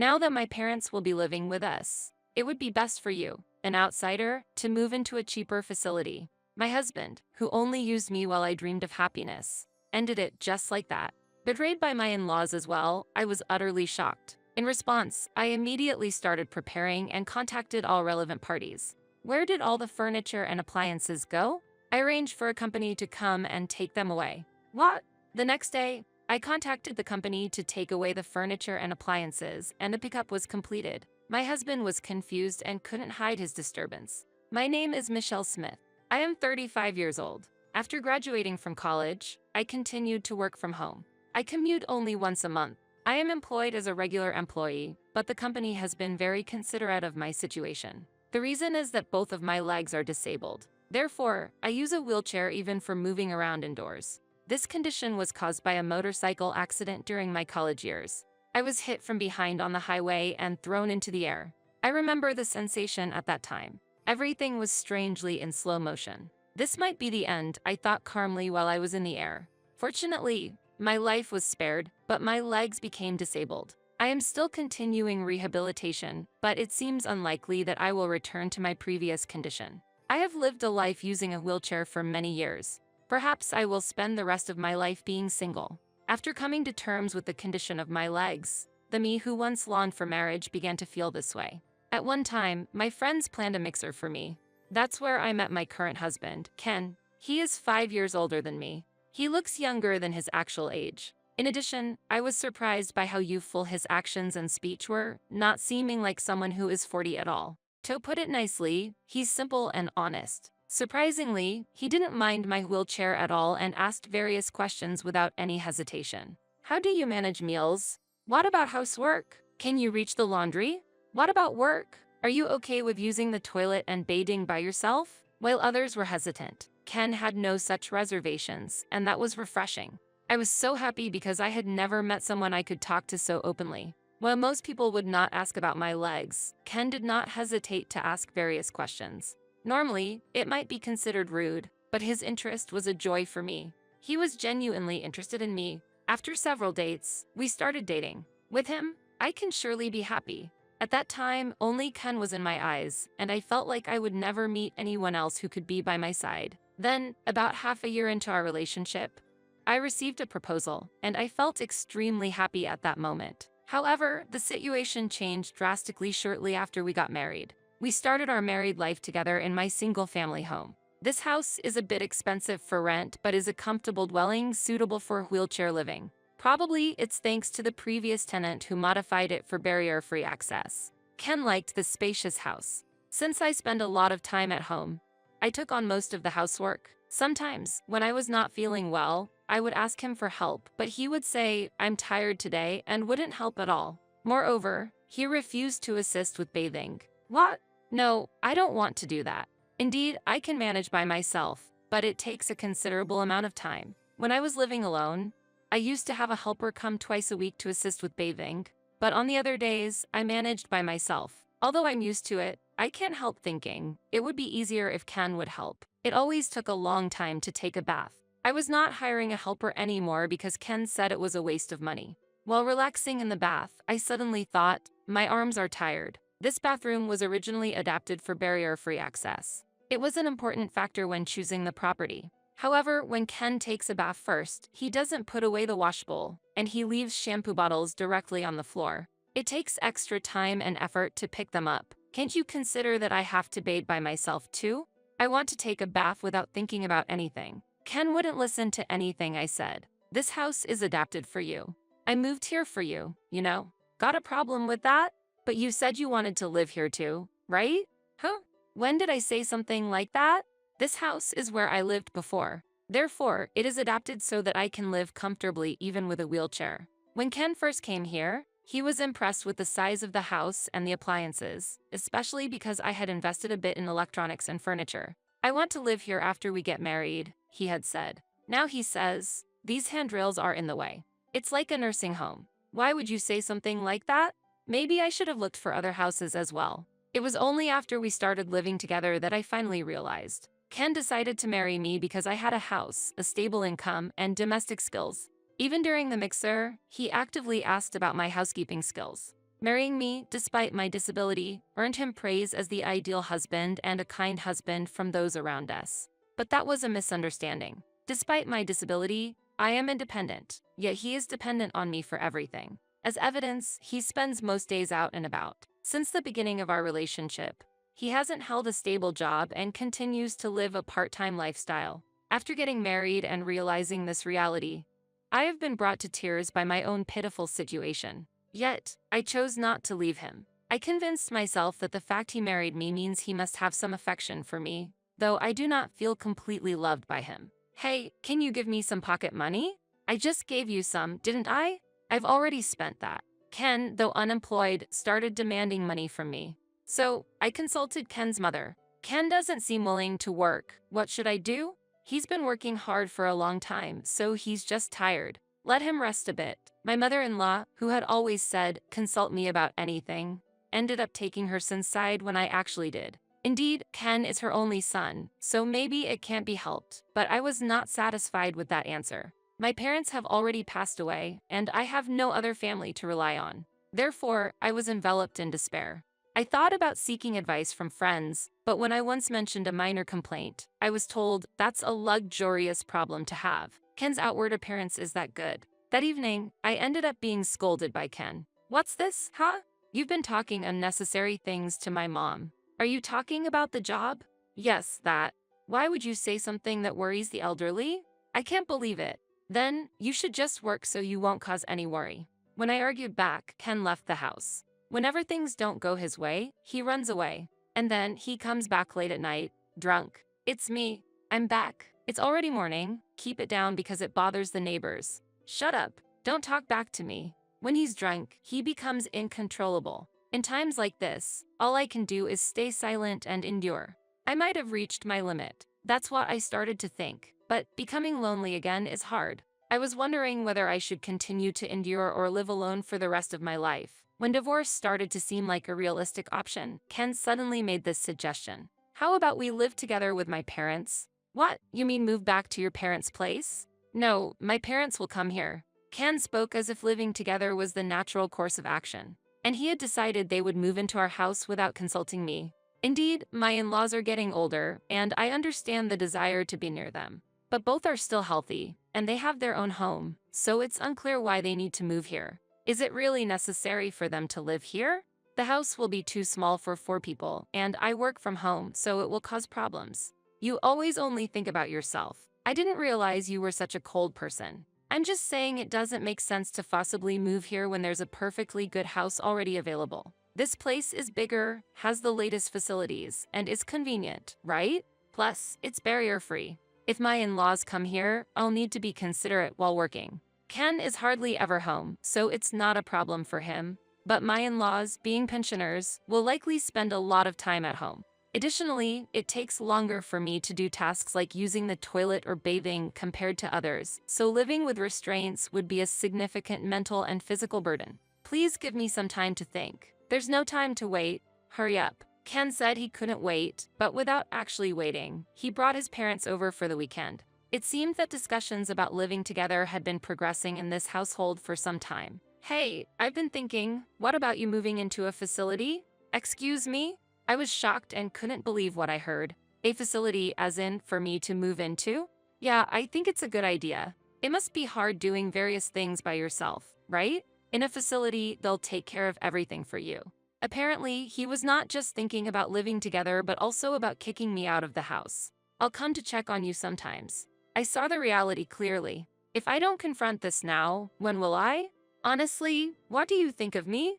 Now that my parents will be living with us, it would be best for you, an outsider, to move into a cheaper facility. My husband, who only used me while I dreamed of happiness, ended it just like that. Betrayed by my in-laws as well, I was utterly shocked. In response, I immediately started preparing and contacted all relevant parties. Where did all the furniture and appliances go? I arranged for a company to come and take them away. What? The next day, I contacted the company to take away the furniture and appliances, and the pickup was completed. My husband was confused and couldn't hide his disturbance. My name is Michelle Smith. I am 35 years old. After graduating from college, I continued to work from home. I commute only once a month. I am employed as a regular employee, but the company has been very considerate of my situation. The reason is that both of my legs are disabled. Therefore, I use a wheelchair even for moving around indoors. This condition was caused by a motorcycle accident during my college years. I was hit from behind on the highway and thrown into the air. I remember the sensation at that time. Everything was strangely in slow motion. This might be the end, I thought calmly while I was in the air. Fortunately, my life was spared, but my legs became disabled. I am still continuing rehabilitation, but it seems unlikely that I will return to my previous condition. I have lived a life using a wheelchair for many years. Perhaps I will spend the rest of my life being single. After coming to terms with the condition of my legs, the me who once longed for marriage began to feel this way. At one time, my friends planned a mixer for me. That's where I met my current husband, Ken. He is 5 years older than me. He looks younger than his actual age. In addition, I was surprised by how youthful his actions and speech were, not seeming like someone who is 40 at all. To put it nicely, he's simple and honest. Surprisingly, he didn't mind my wheelchair at all and asked various questions without any hesitation. How do you manage meals? What about housework? Can you reach the laundry? What about work? Are you okay with using the toilet and bathing by yourself? While others were hesitant, Ken had no such reservations, and that was refreshing. I was so happy because I had never met someone I could talk to so openly. While most people would not ask about my legs, Ken did not hesitate to ask various questions. Normally, it might be considered rude, but his interest was a joy for me. He was genuinely interested in me. After several dates, we started dating. With him, I can surely be happy. At that time, only Ken was in my eyes, and I felt like I would never meet anyone else who could be by my side. Then, about half a year into our relationship, I received a proposal, and I felt extremely happy at that moment. However, the situation changed drastically shortly after we got married. We started our married life together in my single-family home. This house is a bit expensive for rent, but is a comfortable dwelling suitable for wheelchair living. Probably it's thanks to the previous tenant who modified it for barrier-free access. Ken liked the spacious house. Since I spend a lot of time at home, I took on most of the housework. Sometimes, when I was not feeling well, I would ask him for help, but he would say, "I'm tired today," and wouldn't help at all. Moreover, he refused to assist with bathing. What? No, I don't want to do that. Indeed, I can manage by myself, but it takes a considerable amount of time. When I was living alone, I used to have a helper come twice a week to assist with bathing, but on the other days, I managed by myself. Although I'm used to it, I can't help thinking it would be easier if Ken would help. It always took a long time to take a bath. I was not hiring a helper anymore because Ken said it was a waste of money. While relaxing in the bath, I suddenly thought, my arms are tired. This bathroom was originally adapted for barrier-free access. It was an important factor when choosing the property. However, when Ken takes a bath first, he doesn't put away the wash bowl, and he leaves shampoo bottles directly on the floor. It takes extra time and effort to pick them up. Can't you consider that I have to bathe by myself too? I want to take a bath without thinking about anything. Ken wouldn't listen to anything I said. This house is adapted for you. I moved here for you, you know. Got a problem with that? But you said you wanted to live here too, right? Huh? When did I say something like that? This house is where I lived before. Therefore, it is adapted so that I can live comfortably even with a wheelchair. When Ken first came here, he was impressed with the size of the house and the appliances, especially because I had invested a bit in electronics and furniture. I want to live here after we get married, he had said. Now he says, these handrails are in the way. It's like a nursing home. Why would you say something like that? Maybe I should have looked for other houses as well. It was only after we started living together that I finally realized. Ken decided to marry me because I had a house, a stable income, and domestic skills. Even during the mixer, he actively asked about my housekeeping skills. Marrying me, despite my disability, earned him praise as the ideal husband and a kind husband from those around us. But that was a misunderstanding. Despite my disability, I am independent, yet he is dependent on me for everything. As evidence, he spends most days out and about. Since the beginning of our relationship, he hasn't held a stable job and continues to live a part-time lifestyle. After getting married and realizing this reality, I have been brought to tears by my own pitiful situation. Yet, I chose not to leave him. I convinced myself that the fact he married me means he must have some affection for me, though I do not feel completely loved by him. Hey, can you give me some pocket money? I just gave you some, didn't I? I've already spent that. Ken, though unemployed, started demanding money from me. So, I consulted Ken's mother. Ken doesn't seem willing to work. What should I do? He's been working hard for a long time, so he's just tired. Let him rest a bit. My mother-in-law, who had always said, consult me about anything, ended up taking her son's side when I actually did. Indeed, Ken is her only son, so maybe it can't be helped, but I was not satisfied with that answer. My parents have already passed away, and I have no other family to rely on. Therefore, I was enveloped in despair. I thought about seeking advice from friends, but when I once mentioned a minor complaint, I was told that's a luxurious problem to have. Ken's outward appearance is that good. That evening, I ended up being scolded by Ken. What's this, huh? You've been talking unnecessary things to my mom. Are you talking about the job? Yes, that. Why would you say something that worries the elderly? I can't believe it. Then, you should just work so you won't cause any worry. When I argued back, Ken left the house. Whenever things don't go his way, he runs away. And then he comes back late at night, drunk. It's me. I'm back. It's already morning. Keep it down because it bothers the neighbors. Shut up. Don't talk back to me. When he's drunk, he becomes uncontrollable. In times like this, all I can do is stay silent and endure. I might have reached my limit. That's what I started to think. But becoming lonely again is hard. I was wondering whether I should continue to endure or live alone for the rest of my life. When divorce started to seem like a realistic option, Ken suddenly made this suggestion. How about we live together with my parents? What, you mean move back to your parents' place? No, my parents will come here. Ken spoke as if living together was the natural course of action, and he had decided they would move into our house without consulting me. Indeed, my in-laws are getting older, and I understand the desire to be near them. But both are still healthy, and they have their own home, so it's unclear why they need to move here. Is it really necessary for them to live here? The house will be too small for 4 people, and I work from home, so it will cause problems. You always only think about yourself. I didn't realize you were such a cold person. I'm just saying it doesn't make sense to forcibly move here when there's a perfectly good house already available. This place is bigger, has the latest facilities, and is convenient, right? Plus, it's barrier-free. If my in-laws come here, I'll need to be considerate while working. Ken is hardly ever home, so it's not a problem for him. But my in-laws, being pensioners, will likely spend a lot of time at home. Additionally, it takes longer for me to do tasks like using the toilet or bathing compared to others, so living with restraints would be a significant mental and physical burden. Please give me some time to think. There's no time to wait. Hurry up. Ken said he couldn't wait, but without actually waiting, he brought his parents over for the weekend. It seemed that discussions about living together had been progressing in this household for some time. Hey, I've been thinking, what about you moving into a facility? Excuse me? I was shocked and couldn't believe what I heard. A facility as in for me to move into? Yeah, I think it's a good idea. It must be hard doing various things by yourself, right? In a facility, they'll take care of everything for you. Apparently, he was not just thinking about living together but also about kicking me out of the house. I'll come to check on you sometimes. I saw the reality clearly. If I don't confront this now, when will I? Honestly, what do you think of me?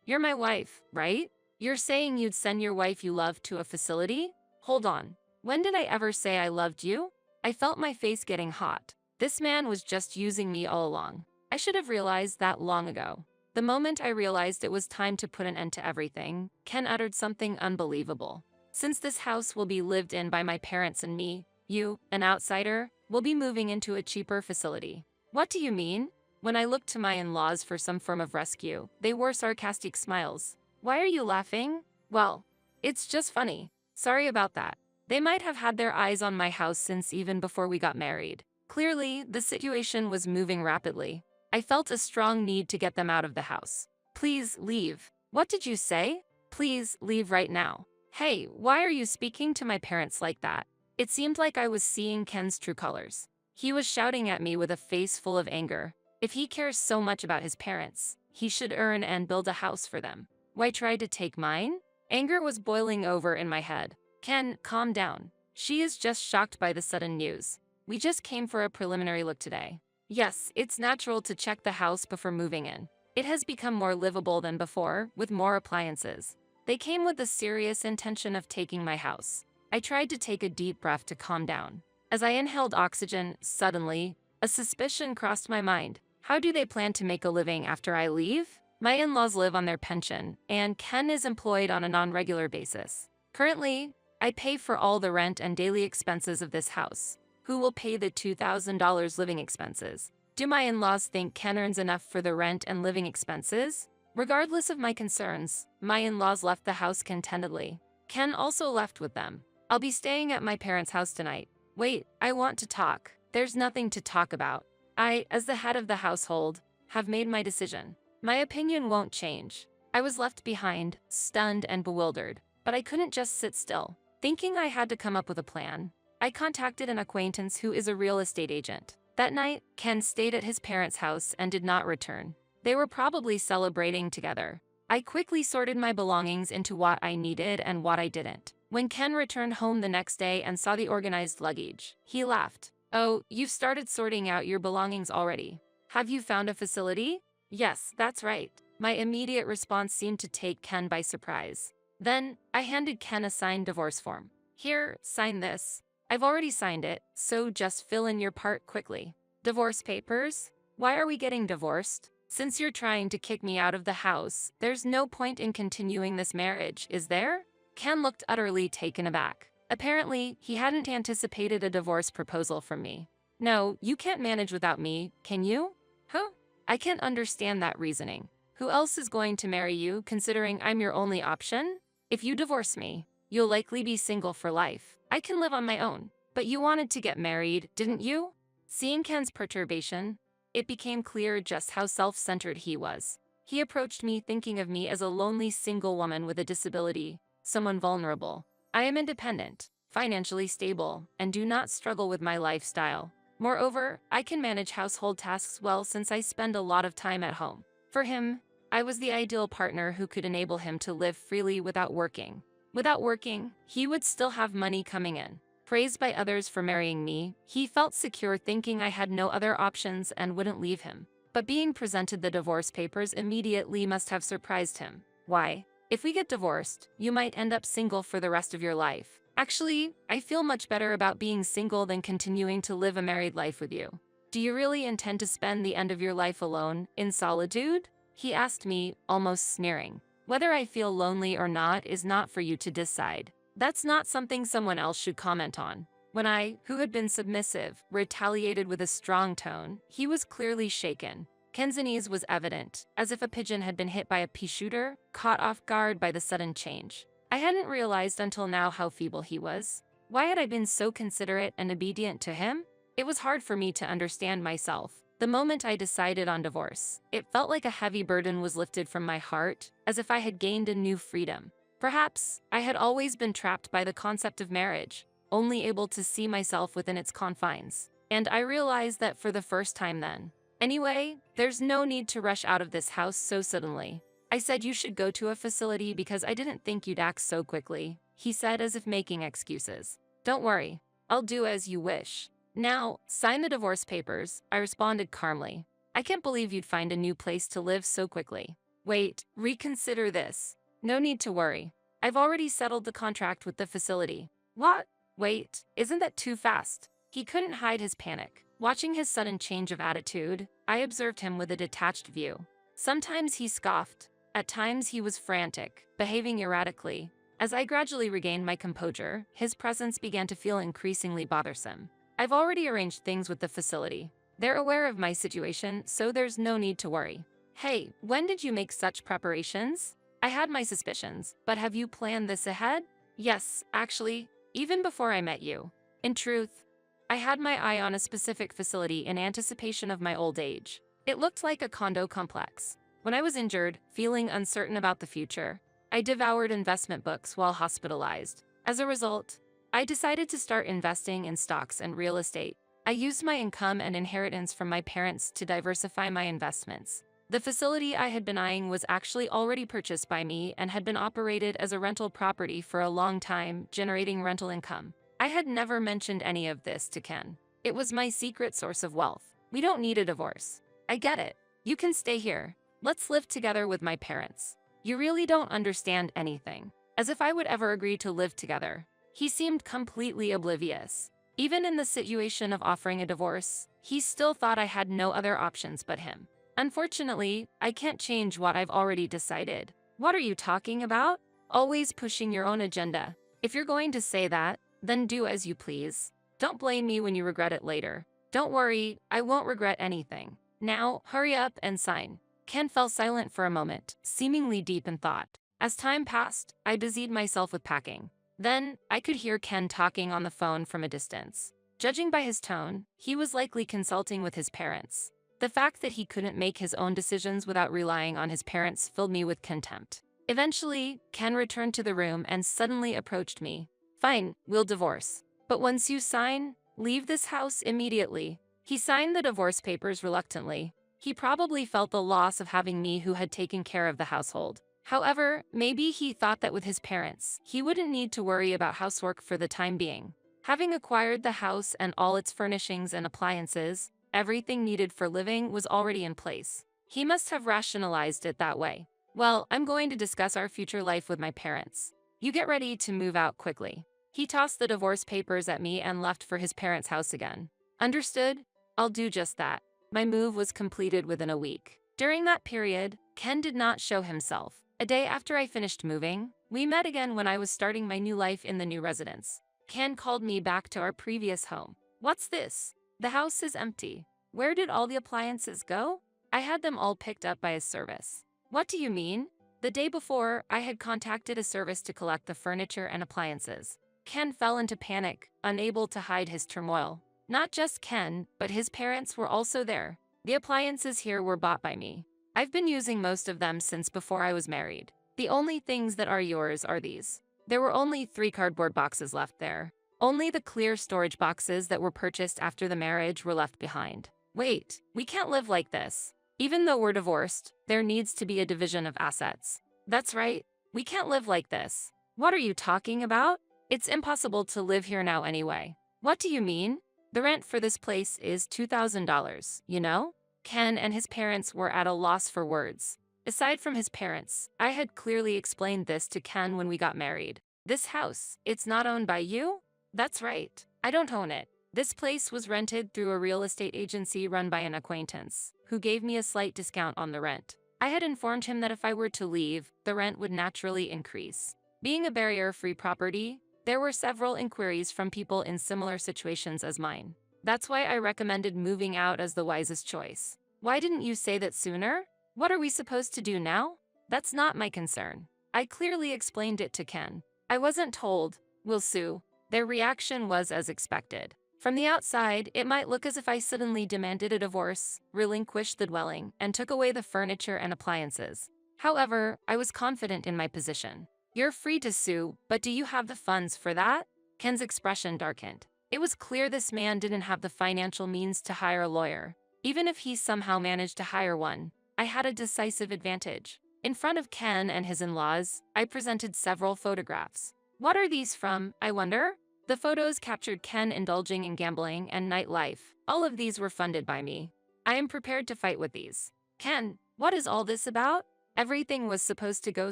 You're my wife, right? You're saying you'd send your wife you love to a facility? Hold on. When did I ever say I loved you? I felt my face getting hot. This man was just using me all along. I should have realized that long ago. The moment I realized it was time to put an end to everything, Ken uttered something unbelievable. Since this house will be lived in by my parents and me, you, an outsider, will be moving into a cheaper facility. What do you mean? When I looked to my in-laws for some form of rescue, they wore sarcastic smiles. Why are you laughing? Well, it's just funny. Sorry about that. They might have had their eyes on my house since even before we got married. Clearly, the situation was moving rapidly. I felt a strong need to get them out of the house. Please leave. What did you say? Please leave right now. Hey, why are you speaking to my parents like that? It seemed like I was seeing Ken's true colors. He was shouting at me with a face full of anger. If he cares so much about his parents, he should earn and build a house for them. Why try to take mine? Anger was boiling over in my head. Ken, calm down. She is just shocked by the sudden news. We just came for a preliminary look today. Yes, it's natural to check the house before moving in. It has become more livable than before, with more appliances. They came with the serious intention of taking my house. I tried to take a deep breath to calm down. As I inhaled oxygen, suddenly, a suspicion crossed my mind. How do they plan to make a living after I leave? My in-laws live on their pension, and Ken is employed on a non-regular basis. Currently, I pay for all the rent and daily expenses of this house. Who will pay the $2,000 living expenses? Do my in-laws think Ken earns enough for the rent and living expenses? Regardless of my concerns, my in-laws left the house contentedly. Ken also left with them. I'll be staying at my parents' house tonight. Wait, I want to talk. There's nothing to talk about. I, as the head of the household, have made my decision. My opinion won't change. I was left behind, stunned and bewildered, but I couldn't just sit still. Thinking I had to come up with a plan, I contacted an acquaintance who is a real estate agent. That night, Ken stayed at his parents' house and did not return. They were probably celebrating together. I quickly sorted my belongings into what I needed and what I didn't. When Ken returned home the next day and saw the organized luggage, he laughed. Oh, you've started sorting out your belongings already. Have you found a facility? Yes, that's right. My immediate response seemed to take Ken by surprise. Then, I handed Ken a signed divorce form. Here, sign this. I've already signed it, so just fill in your part quickly. Divorce papers? Why are we getting divorced? Since you're trying to kick me out of the house, there's no point in continuing this marriage, is there? Ken looked utterly taken aback. Apparently, he hadn't anticipated a divorce proposal from me. No, you can't manage without me, can you? Huh? I can't understand that reasoning. Who else is going to marry you, considering I'm your only option? If you divorce me, you'll likely be single for life. I can live on my own. But you wanted to get married, didn't you? Seeing Ken's perturbation, it became clear just how self-centered he was. He approached me thinking of me as a lonely single woman with a disability, someone vulnerable. I am independent, financially stable, and do not struggle with my lifestyle. Moreover, I can manage household tasks well since I spend a lot of time at home. For him, I was the ideal partner who could enable him to live freely without working. Without working, he would still have money coming in. Praised by others for marrying me, he felt secure thinking I had no other options and wouldn't leave him. But being presented the divorce papers immediately must have surprised him. Why? If we get divorced, you might end up single for the rest of your life. Actually, I feel much better about being single than continuing to live a married life with you. Do you really intend to spend the end of your life alone, in solitude? He asked me, almost sneering. Whether I feel lonely or not is not for you to decide. That's not something someone else should comment on. When I, who had been submissive, retaliated with a strong tone, he was clearly shaken. Ken's unease was evident, as if a pigeon had been hit by a pea shooter, caught off guard by the sudden change. I hadn't realized until now how feeble he was. Why had I been so considerate and obedient to him? It was hard for me to understand myself. The moment I decided on divorce, it felt like a heavy burden was lifted from my heart, as if I had gained a new freedom. Perhaps I had always been trapped by the concept of marriage, only able to see myself within its confines. And I realized that for the first time then. Anyway, there's no need to rush out of this house so suddenly. I said you should go to a facility because I didn't think you'd act so quickly, he said as if making excuses. Don't worry, I'll do as you wish. Now, sign the divorce papers, I responded calmly. I can't believe you'd find a new place to live so quickly. Wait, reconsider this. No need to worry. I've already settled the contract with the facility. What? Wait, isn't that too fast? He couldn't hide his panic. Watching his sudden change of attitude, I observed him with a detached view. Sometimes he scoffed. At times he was frantic, behaving erratically. As I gradually regained my composure, his presence began to feel increasingly bothersome. I've already arranged things with the facility. They're aware of my situation, so there's no need to worry. Hey, when did you make such preparations? I had my suspicions, but have you planned this ahead? Yes, actually, even before I met you. In truth, I had my eye on a specific facility in anticipation of my old age. It looked like a condo complex. When I was injured, feeling uncertain about the future, I devoured investment books while hospitalized. As a result, I decided to start investing in stocks and real estate. I used my income and inheritance from my parents to diversify my investments. The facility I had been eyeing was actually already purchased by me and had been operated as a rental property for a long time, generating rental income. I had never mentioned any of this to Ken. It was my secret source of wealth. We don't need a divorce. I get it. You can stay here. Let's live together with my parents. You really don't understand anything. As if I would ever agree to live together. He seemed completely oblivious. Even in the situation of offering a divorce, he still thought I had no other options but him. Unfortunately, I can't change what I've already decided. What are you talking about? Always pushing your own agenda. If you're going to say that, then do as you please. Don't blame me when you regret it later. Don't worry, I won't regret anything. Now, hurry up and sign. Ken fell silent for a moment, seemingly deep in thought. As time passed, I busied myself with packing. Then, I could hear Ken talking on the phone from a distance. Judging by his tone, he was likely consulting with his parents. The fact that he couldn't make his own decisions without relying on his parents filled me with contempt. Eventually, Ken returned to the room and suddenly approached me. Fine, we'll divorce. But once you sign, leave this house immediately. He signed the divorce papers reluctantly. He probably felt the loss of having me who had taken care of the household. However, maybe he thought that with his parents, he wouldn't need to worry about housework for the time being. Having acquired the house and all its furnishings and appliances, everything needed for living was already in place. He must have rationalized it that way. Well, I'm going to discuss our future life with my parents. You get ready to move out quickly. He tossed the divorce papers at me and left for his parents' house again. Understood? I'll do just that. My move was completed within a week. During that period, Ken did not show himself. A day after I finished moving, we met again when I was starting my new life in the new residence. Ken called me back to our previous home. What's this? The house is empty. Where did all the appliances go? I had them all picked up by a service. What do you mean? The day before, I had contacted a service to collect the furniture and appliances. Ken fell into panic, unable to hide his turmoil. Not just Ken, but his parents were also there. The appliances here were bought by me. I've been using most of them since before I was married. The only things that are yours are these. There were only 3 cardboard boxes left there. Only the clear storage boxes that were purchased after the marriage were left behind. Wait, we can't live like this. Even though we're divorced, there needs to be a division of assets. That's right, we can't live like this. What are you talking about? It's impossible to live here now anyway. What do you mean? The rent for this place is $2,000, you know? Ken and his parents were at a loss for words. Aside from his parents, I had clearly explained this to Ken when we got married. This house, it's not owned by you? That's right, I don't own it. This place was rented through a real estate agency run by an acquaintance, who gave me a slight discount on the rent. I had informed him that if I were to leave, the rent would naturally increase. Being a barrier-free property, there were several inquiries from people in similar situations as mine. That's why I recommended moving out as the wisest choice. Why didn't you say that sooner? What are we supposed to do now? That's not my concern. I clearly explained it to Ken. I wasn't told, we'll sue. Their reaction was as expected. From the outside, it might look as if I suddenly demanded a divorce, relinquished the dwelling, and took away the furniture and appliances. However, I was confident in my position. You're free to sue, but do you have the funds for that? Ken's expression darkened. It was clear this man didn't have the financial means to hire a lawyer. Even if he somehow managed to hire one, I had a decisive advantage. In front of Ken and his in-laws, I presented several photographs. What are these from, I wonder? The photos captured Ken indulging in gambling and nightlife. All of these were funded by me. I am prepared to fight with these. Ken, what is all this about? Everything was supposed to go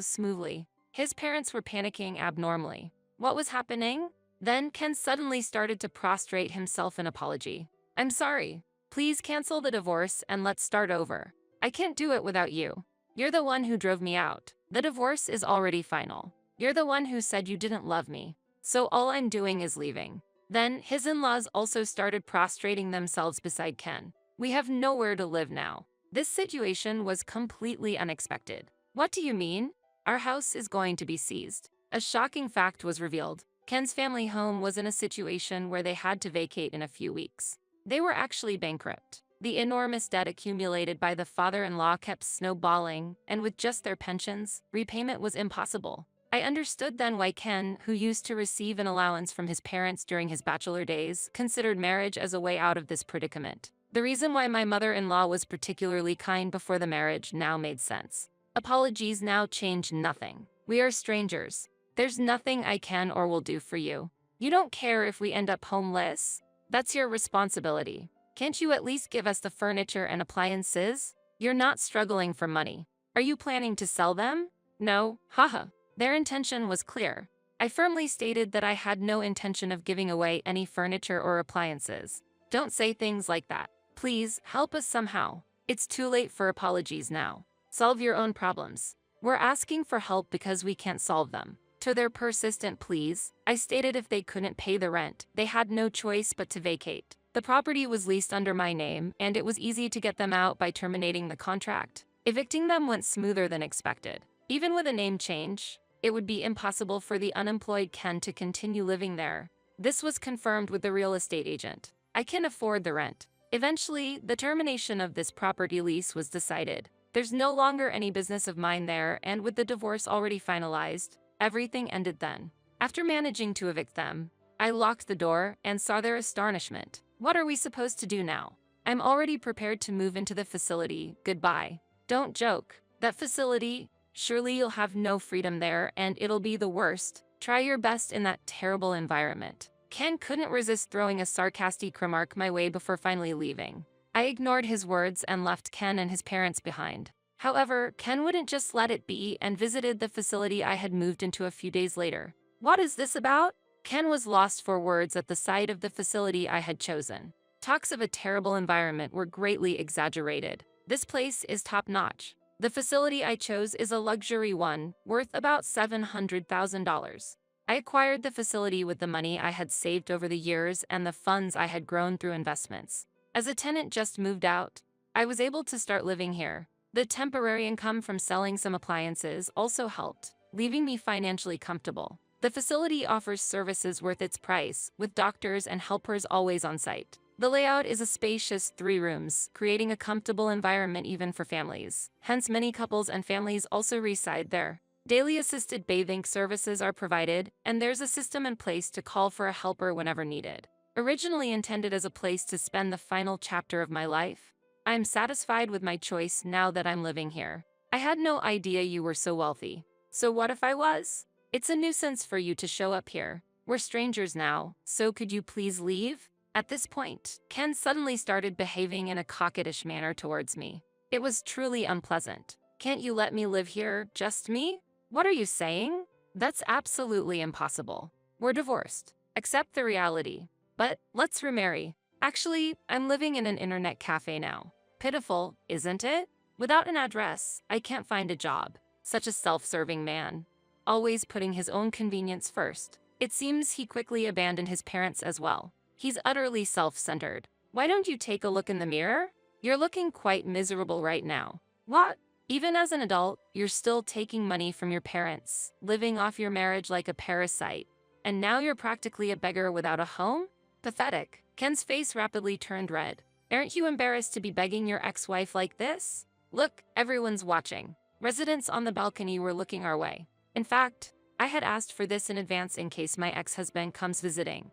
smoothly. His parents were panicking abnormally. What was happening? Then Ken suddenly started to prostrate himself in apology. I'm sorry. Please cancel the divorce and let's start over. I can't do it without you. You're the one who drove me out. The divorce is already final. You're the one who said you didn't love me. So all I'm doing is leaving. Then his in-laws also started prostrating themselves beside Ken. We have nowhere to live now. This situation was completely unexpected. What do you mean? Our house is going to be seized. A shocking fact was revealed. Ken's family home was in a situation where they had to vacate in a few weeks. They were actually bankrupt. The enormous debt accumulated by the father-in-law kept snowballing, and with just their pensions, repayment was impossible. I understood then why Ken, who used to receive an allowance from his parents during his bachelor days, considered marriage as a way out of this predicament. The reason why my mother-in-law was particularly kind before the marriage now made sense. Apologies now change nothing. We are strangers. There's nothing I can or will do for you. You don't care if we end up homeless? That's your responsibility. Can't you at least give us the furniture and appliances? You're not struggling for money. Are you planning to sell them? No, haha. Their intention was clear. I firmly stated that I had no intention of giving away any furniture or appliances. Don't say things like that. Please, help us somehow. It's too late for apologies now. Solve your own problems. We're asking for help because we can't solve them. To their persistent pleas, I stated if they couldn't pay the rent, they had no choice but to vacate. The property was leased under my name, and it was easy to get them out by terminating the contract. Evicting them went smoother than expected. Even with a name change, it would be impossible for the unemployed Ken to continue living there. This was confirmed with the real estate agent. I can afford the rent. Eventually, the termination of this property lease was decided. There's no longer any business of mine there, and with the divorce already finalized, everything ended then. After managing to evict them, I locked the door and saw their astonishment. What are we supposed to do now? I'm already prepared to move into the facility. Goodbye. Don't joke. That facility, surely you'll have no freedom there and it'll be the worst. Try your best in that terrible environment. Ken couldn't resist throwing a sarcastic remark my way before finally leaving. I ignored his words and left Ken and his parents behind. However, Ken wouldn't just let it be and visited the facility I had moved into a few days later. What is this about? Ken was lost for words at the sight of the facility I had chosen. Talks of a terrible environment were greatly exaggerated. This place is top-notch. The facility I chose is a luxury one, worth about $700,000. I acquired the facility with the money I had saved over the years and the funds I had grown through investments. As a tenant just moved out, I was able to start living here. The temporary income from selling some appliances also helped, leaving me financially comfortable. The facility offers services worth its price, with doctors and helpers always on site. The layout is a spacious 3 rooms, creating a comfortable environment even for families. Hence, many couples and families also reside there. Daily assisted bathing services are provided, and there's a system in place to call for a helper whenever needed. Originally intended as a place to spend the final chapter of my life, I am satisfied with my choice now that I'm living here. I had no idea you were so wealthy. So what if I was? It's a nuisance for you to show up here. We're strangers now, so could you please leave? At this point, Ken suddenly started behaving in a coquettish manner towards me. It was truly unpleasant. Can't you let me live here, just me? What are you saying? That's absolutely impossible. We're divorced. Accept the reality. But let's remarry. Actually, I'm living in an internet cafe now. Pitiful, isn't it? Without an address, I can't find a job. Such a self-serving man. Always putting his own convenience first. It seems he quickly abandoned his parents as well. He's utterly self-centered. Why don't you take a look in the mirror? You're looking quite miserable right now. What? Even as an adult, you're still taking money from your parents, living off your marriage like a parasite. And now you're practically a beggar without a home? Pathetic. Ken's face rapidly turned red. Aren't you embarrassed to be begging your ex-wife like this? Look, everyone's watching. Residents on the balcony were looking our way. In fact, I had asked for this in advance in case my ex-husband comes visiting.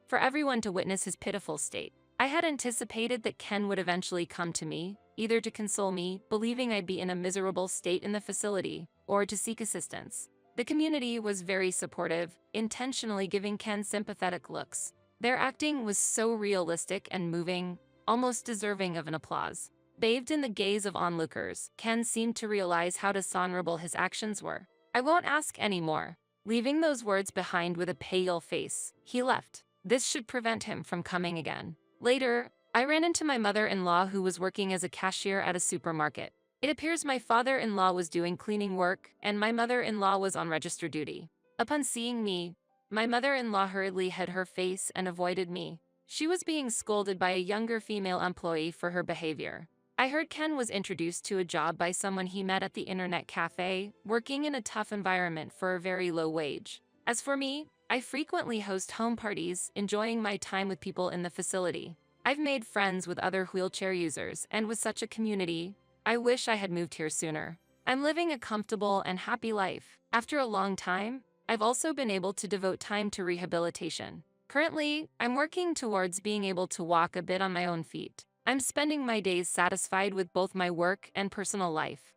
For everyone to witness his pitiful state. I had anticipated that Ken would eventually come to me, either to console me, believing I'd be in a miserable state in the facility, or to seek assistance. The community was very supportive, intentionally giving Ken sympathetic looks. Their acting was so realistic and moving, almost deserving of an applause. Bathed in the gaze of onlookers, Ken seemed to realize how dishonorable his actions were. I won't ask any more. Leaving those words behind with a pale face, he left. This should prevent him from coming again. Later, I ran into my mother-in-law who was working as a cashier at a supermarket. It appears my father-in-law was doing cleaning work and my mother-in-law was on register duty. Upon seeing me, my mother-in-law hurriedly hid her face and avoided me. She was being scolded by a younger female employee for her behavior. I heard Ken was introduced to a job by someone he met at the internet cafe, working in a tough environment for a very low wage. As for me, I frequently host home parties, enjoying my time with people in the facility. I've made friends with other wheelchair users and with such a community. I wish I had moved here sooner. I'm living a comfortable and happy life. After a long time, I've also been able to devote time to rehabilitation. Currently, I'm working towards being able to walk a bit on my own feet. I'm spending my days satisfied with both my work and personal life.